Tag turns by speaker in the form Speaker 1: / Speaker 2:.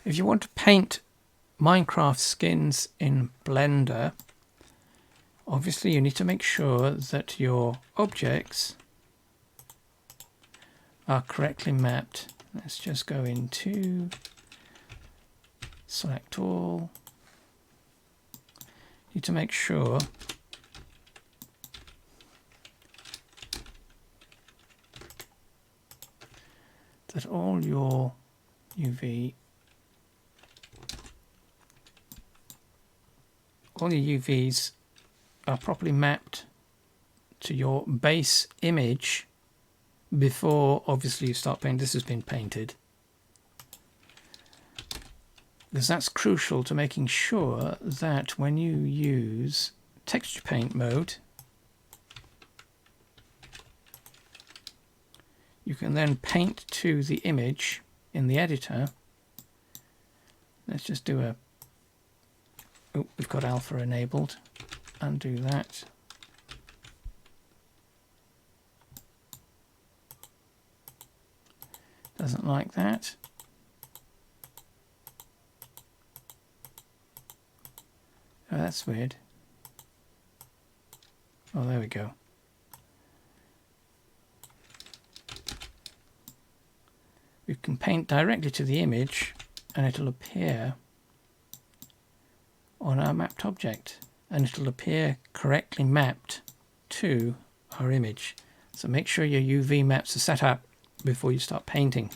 Speaker 1: If you want to paint Minecraft skins in Blender, obviously you need to make sure that your objects are correctly mapped. Let's just go into select all. You need to make sure that all your UVs are properly mapped to your base image before obviously you start painting. This has been painted, because that's crucial to making sure that when you use texture paint mode, you can then paint to the image in the editor. Let's just do a, oh, we've got alpha enabled, undo that. Doesn't like that. Oh, that's weird. Oh, there we go. We can paint directly to the image and it'll appear on our mapped object, and it'll appear correctly mapped to our image. So make sure your UV maps are set up before you start painting.